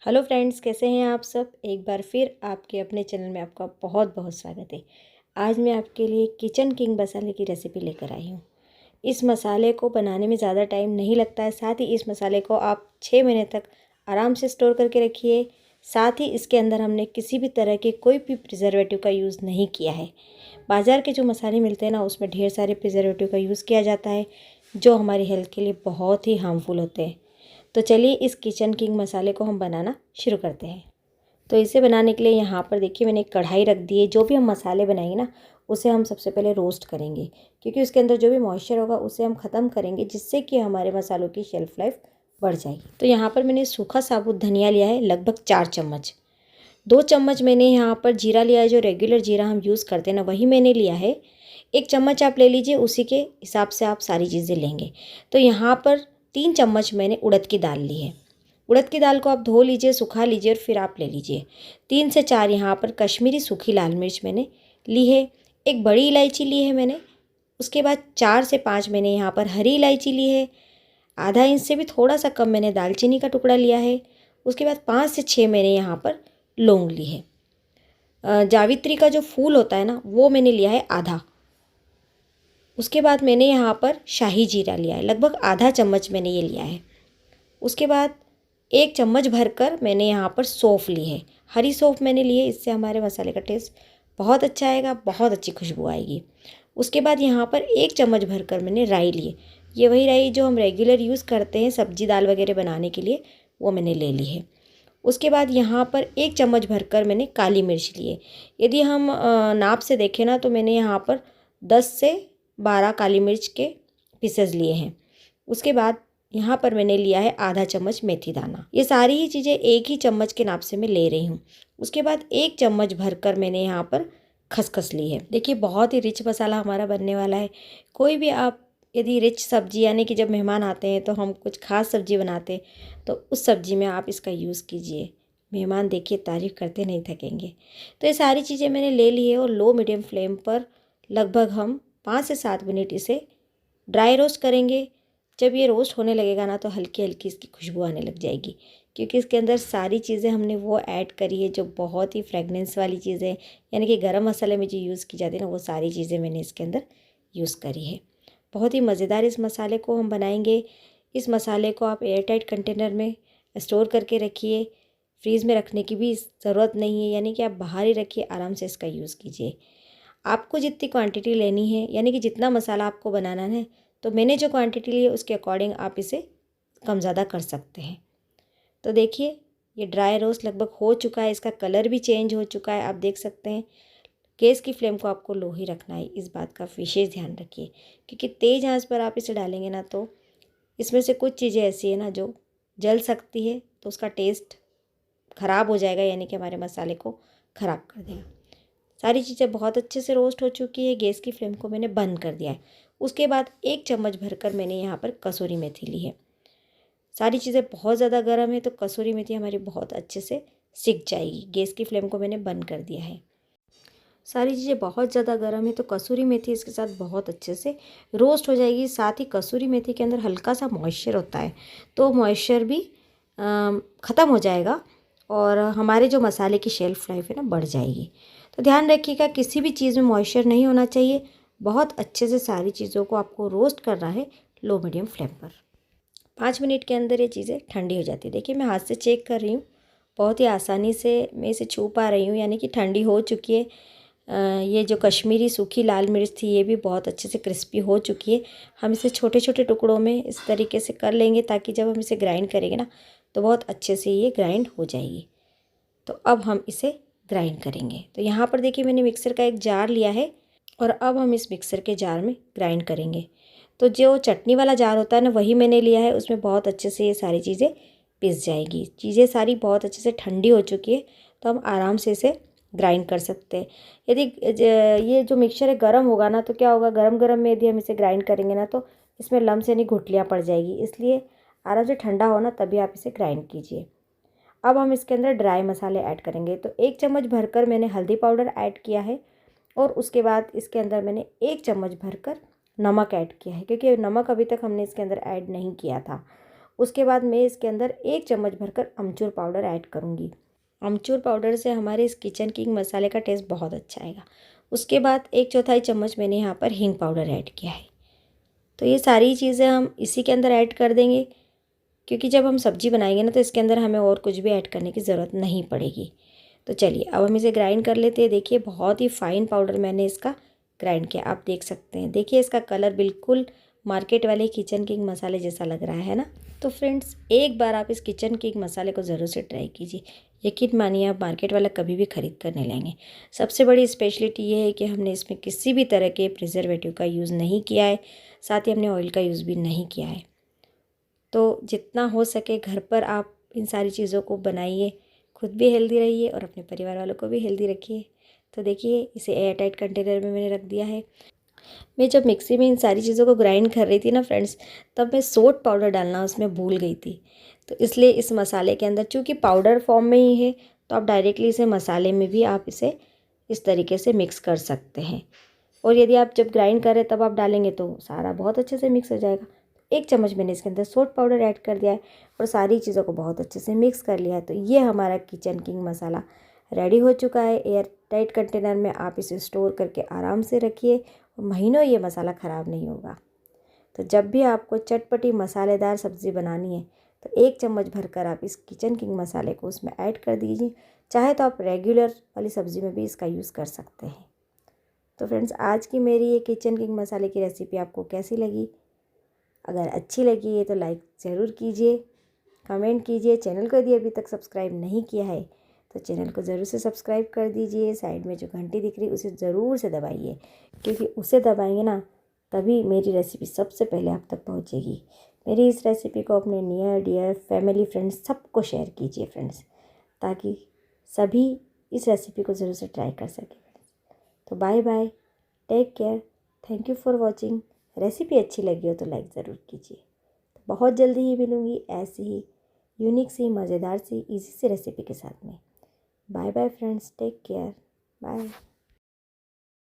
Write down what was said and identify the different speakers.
Speaker 1: Hello friends, कैसे हैं आप सब। एक बार फिर आपके अपने चैनल में आपका बहुत बहुत स्वागत है। आज मैं आपके लिए किचन किंग मसाले की रेसिपी लेकर आई हूँ। इस मसाले को बनाने में ज़्यादा टाइम नहीं लगता है। साथ ही इस मसाले को आप 6 महीने तक आराम से स्टोर करके रखिए। साथ ही इसके अंदर हमने किसी भी तरह के कोई भी प्रिजर्वेटिव का यूज़ नहीं किया है। बाज़ार के जो मसाले मिलते हैं ना, उसमें ढेर सारे प्रिजर्वेटिव का यूज़ किया जाता है जो हमारी हेल्थ के लिए बहुत ही हार्मफुल होते हैं। तो चलिए इस किचन किंग मसाले को हम बनाना शुरू करते हैं। तो इसे बनाने के लिए यहाँ पर देखिए मैंने एक कढ़ाई रख दी है। जो भी हम मसाले बनाएंगे ना, उसे हम सबसे पहले रोस्ट करेंगे, क्योंकि उसके अंदर जो भी मॉइस्चर होगा उसे हम ख़त्म करेंगे, जिससे कि हमारे मसालों की शेल्फ़ लाइफ बढ़ जाएगी। तो यहाँ पर मैंने सूखा साबुत धनिया लिया है लगभग 4 चम्मच। 2 चम्मच मैंने यहाँ पर जीरा लिया है, जो रेगुलर जीरा हम यूज़ करते हैं ना, वही मैंने लिया है। 1 चम्मच आप ले लीजिए, उसी के हिसाब से आप सारी चीज़ें लेंगे। तो यहाँ पर 3 चम्मच मैंने उड़द की दाल ली है। उड़द की दाल को आप धो लीजिए, सुखा लीजिए और फिर आप ले लीजिए। 3 से 4 यहाँ पर कश्मीरी सूखी लाल मिर्च मैंने ली है। एक बड़ी इलायची ली है मैंने। उसके बाद 4 से 5 मैंने यहाँ पर हरी इलायची ली है। आधा इंच से भी थोड़ा सा कम मैंने दालचीनी का टुकड़ा लिया है। उसके बाद 5 से 6 मैंने यहाँ पर लौंग ली है। जावित्री का जो फूल होता है ना, वो मैंने लिया है आधा। उसके बाद मैंने यहाँ पर शाही जीरा लिया है, लगभग आधा चम्मच मैंने ये लिया है। उसके बाद 1 चम्मच भरकर मैंने यहाँ पर सौंफ ली है। हरी सौंफ मैंने ली है, इससे हमारे मसाले का टेस्ट बहुत अच्छा आएगा, बहुत अच्छी खुशबू आएगी। उसके बाद यहाँ पर 1 चम्मच भरकर मैंने राई ली है। ये वही राई जो हम रेगुलर यूज़ करते हैं सब्जी दाल वगैरह बनाने के लिए, वो मैंने ले ली है। उसके बाद यहाँ पर 1 चम्मच भरकर मैंने काली मिर्च ली है। यदि हम नाप से देखें ना, तो मैंने यहाँ पर 10 से 12 काली मिर्च के पीसेस लिए हैं। उसके बाद यहाँ पर मैंने लिया है आधा चम्मच मेथी दाना। ये सारी ही चीज़ें 1 ही चम्मच के नाप से मैं ले रही हूँ। उसके बाद 1 चम्मच भरकर मैंने यहाँ पर खसखस ली है। देखिए बहुत ही रिच मसाला हमारा बनने वाला है। कोई भी आप यदि रिच सब्जी, यानी कि जब मेहमान आते हैं तो हम कुछ खास सब्जी बनाते हैं, तो उस सब्जी में आप इसका यूज़ कीजिए। मेहमान देखिए तारीफ़ करते नहीं थकेंगे। तो ये सारी चीज़ें मैंने ले ली है और लो मीडियम फ्लेम पर लगभग हम 5 से 7 मिनट इसे ड्राई रोस्ट करेंगे। जब ये रोस्ट होने लगेगा ना, तो हल्की हल्की इसकी खुशबू आने लग जाएगी, क्योंकि इसके अंदर सारी चीज़ें हमने वो ऐड करी है जो बहुत ही फ्रेगनेंस वाली चीज़ें, यानी कि गरम मसाले में जो यूज़ की जाती है ना, वो सारी चीज़ें मैंने इसके अंदर यूज़ करी है। बहुत ही मज़ेदार इस मसाले को हम बनाएंगे। इस मसाले को आप एयर टाइट कंटेनर में स्टोर करके रखिए। फ्रीज़ में रखने की भी ज़रूरत नहीं है, यानी कि आप बाहर ही रखिए, आराम से इसका यूज़ कीजिए। आपको जितनी क्वांटिटी लेनी है, यानी कि जितना मसाला आपको बनाना है, तो मैंने जो क्वांटिटी ली है उसके अकॉर्डिंग आप इसे कम ज़्यादा कर सकते हैं। तो देखिए ये ड्राई रोस्ट लगभग हो चुका है, इसका कलर भी चेंज हो चुका है, आप देख सकते हैं। गैस की फ्लेम को आपको लो ही रखना है, इस बात का विशेष ध्यान रखिए, क्योंकि तेज़ आंच पर आप इसे डालेंगे ना, तो इसमें से कुछ चीज़ें ऐसी है ना जो जल सकती है, तो उसका टेस्ट ख़राब हो जाएगा, यानी कि हमारे मसाले को ख़राब कर देगा। सारी चीज़ें बहुत अच्छे से रोस्ट हो चुकी है। गैस की फ्लेम को मैंने बंद कर दिया है। उसके बाद 1 चम्मच भरकर मैंने यहाँ पर कसूरी मेथी ली है। सारी चीज़ें बहुत ज़्यादा गर्म है, तो कसूरी मेथी हमारी बहुत अच्छे से सिक जाएगी। गैस की फ्लेम को मैंने बंद कर दिया है। सारी चीज़ें बहुत ज़्यादा गर्म है, तो कसूरी मेथी इसके साथ बहुत अच्छे से रोस्ट हो जाएगी। साथ ही कसूरी मेथी के अंदर हल्का सा मॉइस्चर होता है, तो मॉइस्चर भी ख़त्म हो जाएगा और हमारे जो मसाले की शेल्फ़ लाइफ है ना, बढ़ जाएगी। तो ध्यान रखिएगा, किसी भी चीज़ में मॉइस्चर नहीं होना चाहिए। बहुत अच्छे से सारी चीज़ों को आपको रोस्ट करना है लो मीडियम फ्लेम पर। 5 मिनट के अंदर ये चीज़ें ठंडी हो जाती है। देखिए मैं हाथ से चेक कर रही हूँ, बहुत ही आसानी से मैं इसे छू पा रही हूँ, यानी कि ठंडी हो चुकी है। ये जो कश्मीरी सूखी लाल मिर्च थी, ये भी बहुत अच्छे से क्रिस्पी हो चुकी है। हम इसे छोटे छोटे टुकड़ों में इस तरीके से कर लेंगे, ताकि जब हम इसे ग्राइंड करेंगे ना, तो बहुत अच्छे से ये ग्राइंड हो जाएगी। तो अब हम इसे ग्राइंड करेंगे। तो यहाँ पर देखिए मैंने मिक्सर का एक जार लिया है और अब हम इस मिक्सर के जार में ग्राइंड करेंगे। तो जो चटनी वाला जार होता है ना, वही मैंने लिया है। उसमें बहुत अच्छे से ये सारी चीज़ें पिस जाएगी। चीज़ें सारी बहुत अच्छे से ठंडी हो चुकी है, तो हम आराम से इसे ग्राइंड कर सकते हैं। यदि ये जो मिक्सचर है गर्म होगा ना, तो क्या होगा, गरम गरम में यदि हम इसे ग्राइंड करेंगे ना, तो इसमें लम्स यानी गुठलियाँ पड़ जाएगी। इसलिए आराम से ठंडा हो ना, तभी आप इसे ग्राइंड कीजिए। अब हम इसके अंदर ड्राई मसाले ऐड करेंगे। तो 1 चम्मच भरकर मैंने हल्दी पाउडर ऐड किया है और उसके बाद इसके अंदर मैंने 1 चम्मच भरकर नमक ऐड किया है, क्योंकि नमक अभी तक हमने इसके अंदर ऐड नहीं किया था। उसके बाद मैं इसके अंदर 1 चम्मच भरकर अमचूर पाउडर ऐड करूँगी। अमचूर पाउडर से हमारे इस किचन किंग मसाले का टेस्ट बहुत अच्छा आएगा। उसके बाद 1/4 चम्मच मैंने यहाँ पर हींग पाउडर ऐड किया है। तो ये सारी चीज़ें हम इसी के अंदर ऐड कर देंगे, क्योंकि जब हम सब्ज़ी बनाएंगे ना तो इसके अंदर हमें और कुछ भी ऐड करने की ज़रूरत नहीं पड़ेगी। तो चलिए अब हम इसे ग्राइंड कर लेते हैं। देखिए बहुत ही फाइन पाउडर मैंने इसका ग्राइंड किया, आप देख सकते हैं। देखिए इसका कलर बिल्कुल मार्केट वाले किचन किंग मसाले जैसा लग रहा है ना। तो फ्रेंड्स एक बार आप इस किचन किंग मसाले को ज़रूर से ट्राई कीजिए। यकीन मानिए आप मार्केट वाला कभी भी ख़रीद कर नहीं लाएंगे। सबसे बड़ी स्पेशलिटी ये है कि हमने इसमें किसी भी तरह के प्रिजर्वेटिव का यूज़ नहीं किया है, साथ ही हमने ऑयल का यूज़ भी नहीं किया है। तो जितना हो सके घर पर आप इन सारी चीज़ों को बनाइए, खुद भी हेल्दी रहिए और अपने परिवार वालों को भी हेल्दी रखिए। तो देखिए इसे एयर टाइट कंटेनर में मैंने रख दिया है। मैं जब मिक्सी में इन सारी चीज़ों को ग्राइंड कर रही थी ना फ्रेंड्स, तब मैं सोट पाउडर डालना उसमें भूल गई थी। तो इसलिए इस मसाले के अंदर चूँकि पाउडर फॉर्म में ही है, तो आप डायरेक्टली इसे मसाले में भी आप इसे इस तरीके से मिक्स कर सकते हैं। और यदि आप जब ग्राइंड करें तब आप डालेंगे तो सारा बहुत अच्छे से मिक्स हो जाएगा। 1 चम्मच मैंने इसके अंदर सोट पाउडर ऐड कर दिया है और सारी चीज़ों को बहुत अच्छे से मिक्स कर लिया है। तो ये हमारा किचन किंग मसाला रेडी हो चुका है। एयर टाइट कंटेनर में आप इसे स्टोर करके आराम से रखिए और महीनों ये मसाला ख़राब नहीं होगा। तो जब भी आपको चटपटी मसालेदार सब्ज़ी बनानी है तो 1 चम्मच भरकर आप इस किचन किंग मसाले को उसमें ऐड कर दीजिए। चाहे तो आप रेगुलर वाली सब्ज़ी में भी इसका यूज़ कर सकते हैं। तो फ्रेंड्स आज की मेरी ये किचन किंग मसाले की रेसिपी आपको कैसी लगी? अगर अच्छी लगी है तो लाइक ज़रूर कीजिए, कमेंट कीजिए। चैनल को यदि अभी तक सब्सक्राइब नहीं किया है तो चैनल को ज़रूर से सब्सक्राइब कर दीजिए। साइड में जो घंटी दिख रही है उसे ज़रूर से दबाइए, क्योंकि उसे दबाएंगे ना तभी मेरी रेसिपी सबसे पहले आप तक पहुंचेगी। मेरी इस रेसिपी को अपने नियर डियर फैमिली फ्रेंड्स सबको शेयर कीजिए फ्रेंड्स, ताकि सभी इस रेसिपी को ज़रूर से ट्राई कर सकें। तो bye bye, take care, thank you for watching. Recipe अच्छी लगी हो तो लाइक ज़रूर कीजिए। तो बहुत जल्दी ही मिलूँगी ऐसी ही यूनिक सी मज़ेदार सी इजी सी रेसिपी के साथ में। Bye bye friends, take care, bye.